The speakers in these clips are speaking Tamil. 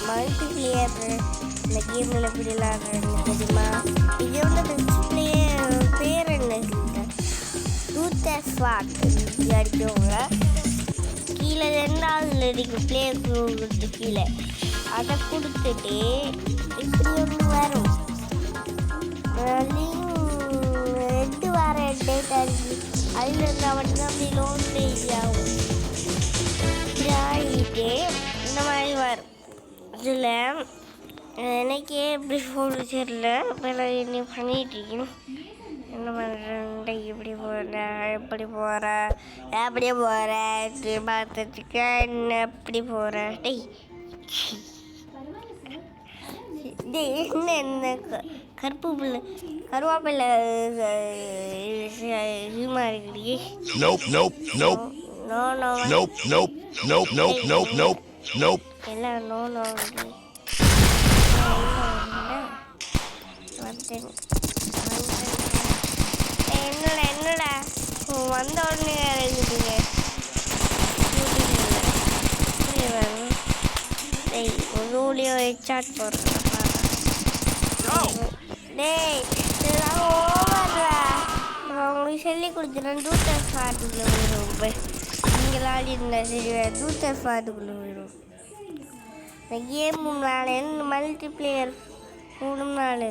மல்டிப்ளேயர் இந்த கேமில் எப்படி விளையாடுறது தெரியுமா? இது வந்து பெஸ்ட் பிளேயர் பேர் என்ன டூத்தர்ஸ்வாட் அடிக்கவங்க கீழே 2ஆவதுல இருக்குது பிளேயர் கொடுத்து கீழே அதை கொடுத்துட்டு இப்படி ஒன்று வரும் ரெண்டு வார டேட் அடிச்சு அதில் இருந்தால் மட்டும்தான் அப்படி லோன் பேஜ் ஆகும். இப்படி ஆகிட்டு இந்த மாதிரி வரும். இதில் எனக்கே எப்படி ஃபோன் தெரியல இப்போ என்ன பண்ணிகிட்ருக்கேன் என்ன பண்ணுறேன் இப்படி போகிறேன் எப்படி போகிறேன் அப்படியே போகிறேன் பார்த்துட்டுக்க என்ன எப்படி போகிறேன் என்ன என்ன கருப்பு பிள்ளை கருவாப்பிள்ளை இதுமா இருக்குது எல்லாம் நோ நோ என்னடா வந்த உடனே இருக்குதுங்க ரூலியோ சாட் போடுறேன் டேய் இதெல்லாம் ஓவர்டா உங்களுக்கு சொல்லி கொடுத்துட்டேன் டூத்தர் ஃபாட்டுக்குள்ளே போயிடும் நீங்கள் ஆடி இருந்தால் சரி டூத்தர் ஃபாட்டுக்குள்ளே போயிடும் இந்த கேம் நாளைன்னு மல்டிப்ளேயர் 3 நாள்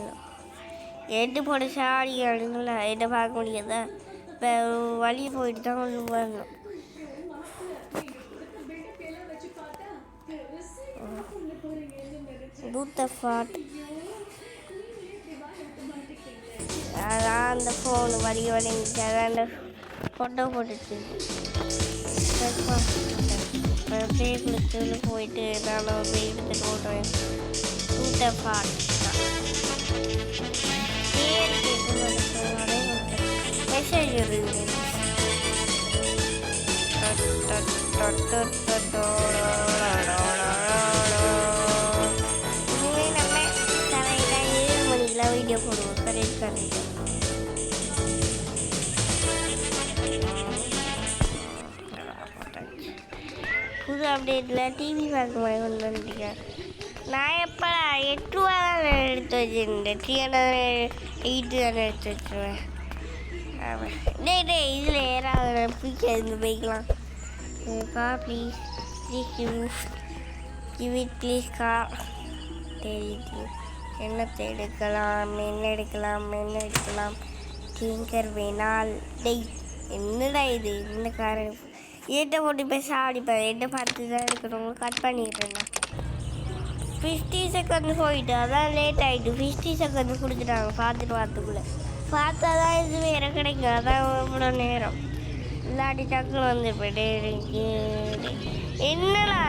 8 போட சாடி அப்படிங்களா எட்ட பார்க்க முடியாதா இப்போ வழியை போயிட்டு தான் ஒன்று வரணும். டூத்தர் ஃபாட் அதான் அந்த ஃபோனு வலிங்கிச்சு அதான் அந்த ஃபோட்டோ போட்டுச்சு பே கொடுத்து போயிட்டு நானும் போய் எடுத்துட்டு ஓட்டுவேன். டூத்தர் ஃபாட் பேர் மெசேஜ் வருது இனிமேல் நம்ம தலையில் 7 மணிக்கெலாம் வீடியோ போடுவோம். கரெக்ட் புது அப்டேட்டில் டிவி பார்க்க மாதிரி கொண்டு வந்துட்டீங்க. நான் எப்போ 8 ரூபா தான் எடுத்து வச்சுருந்தேன் 308 தானே எடுத்து வச்சுருவேன். ஆமாம் டே இதில் ஏறாவது பிடிக்காது இந்த பைக்கெலாம். கா ப்ளீஸ் கிவ் இட் ப்ளீஸ் கா தெரியுது என்னத்தை எடுக்கலாம் டிங்கர் வேணால் டெய் என்னடா இது இந்த காரணம் ஏட்டை போட்டு போய் சாடிப்பேன் எட்டை பார்த்து தான் எடுக்கணும் கட் பண்ணிட்டுருந்தேன். 50 செகண்ட் போயிட்டு அதான் லேட் ஆகிட்டு 50 செகண்ட் கொடுத்துட்டாங்க பார்த்துக்குள்ளே பார்த்தா தான் இது வேறு கிடைக்கும் அதான் இவ்வளோ நேரம் இல்லாட்டி டக்குன்னு வந்துருப்பேன். என்னடா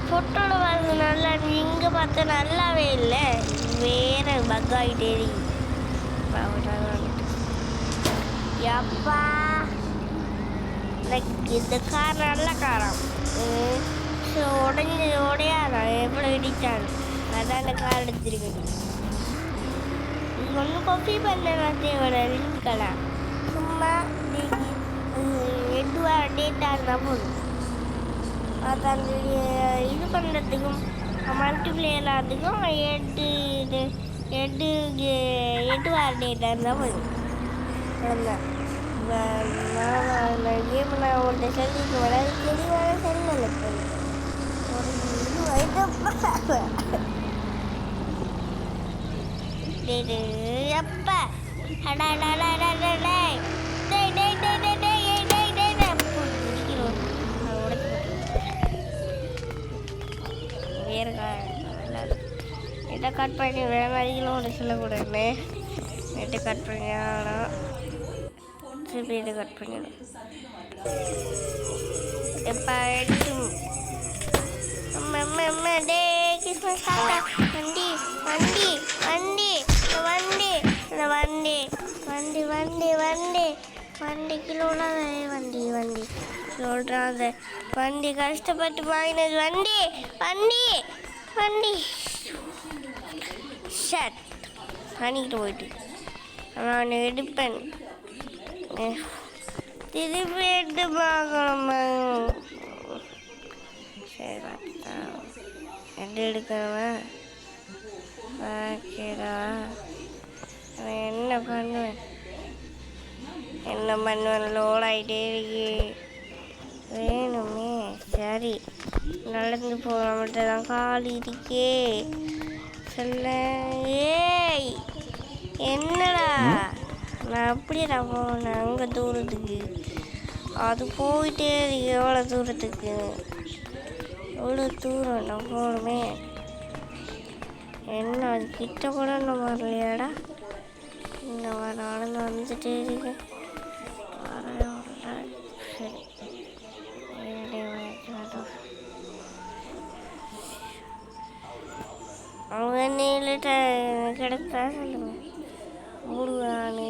ஃபோட்டோவில் பார்த்து நல்லா இங்கே பார்த்தா நல்லாவே இல்லை வேறு பக் ஆகிட்டே எப்பா இந்த கார் நல்ல காரம் உடையாதான் எப்படி இடித்தாலும் அதான் அந்த கார் எடுத்துருக்கேன். ஒன்றும் காப்பி பண்ண தேவையில்ல லிங்க்கலாம் சும்மா எதுவாக டேட்டாக இருந்தால் போதும். அது அந்த இது பண்ணுறதுக்கும் மல்டிப்ளேயர் எல்லாத்துக்கும் 8 வார டேட்டாக இருந்தால் போதும். கேம் நான் உங்கள்கிட்ட சொல்லிட்டு வர தெளிவாக சொல்லலை ஒரு இது எப்போ வேறு நெட்டை கட் பண்ணி வேறு அதிகம் ஒன்று சொல்லக்கூடாது நெட்டை கட் பண்ணி ஆனால் திருப்பி கட் பண்ணிடும் எப்போ எடுத்து டே கிறிஸ்மஸ் தாத்தா வண்டி வண்டி வண்டி வண்டி வண்டி வண்டி வண்டி வண்டி வண்டி கிலோனா வண்டி வண்டி சொல்கிறாங்க வண்டி கஷ்டப்பட்டு வாங்கினது வண்டி வண்டி வண்டி ஷட் பண்ணிக்கிட்டு போயிட்டு நான் எடுப்பேன் திருப்பி எடுத்து பார்க்கணும். எது எடுக்கணுமா? ஓகேடா. என்ன பண்ணுவேன் லோட் ஆகிட்டே இருக்கு. வேணுமே. சரி, நடந்து போக மட்டும் தான் கால் இருக்கே. சொல்ல. ஏய், என்னடா? நான் அப்படியேடா போனேன் அங்கே தூரத்துக்கு. அது போயிட்டே இருக்கு. எவ்வளோ தூரத்துக்கு? எவ்வளோ தூரம் நான் போகணுமே. என்ன அது கிட்ட கூட நான் வரலையாடா? இந்த நடந்து வந்துட்டே இருக்கு. சரி, அவங்க நீள்கிட்ட கிடைச்சா சொல்லுங்க. முருகானு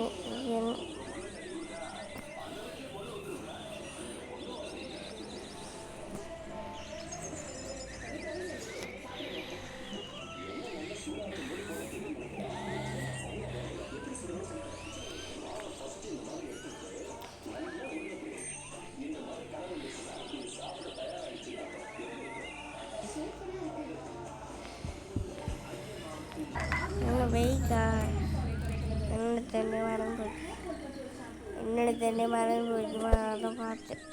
வெயிக்கா. என்னோட தண்ணி மறந்து போச்சுமா. அதை பார்த்தேன்.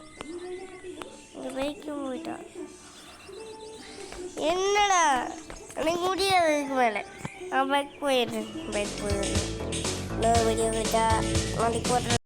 இங்கே பைக்கு போயிட்டா. என்னடா எனக்கு முடியாது. இதுக்கு மேலே நான் பைக் போயிடுறேன். இன்னொரு வீடியோ போயிட்டா நாளைக்கு போடுறேன்.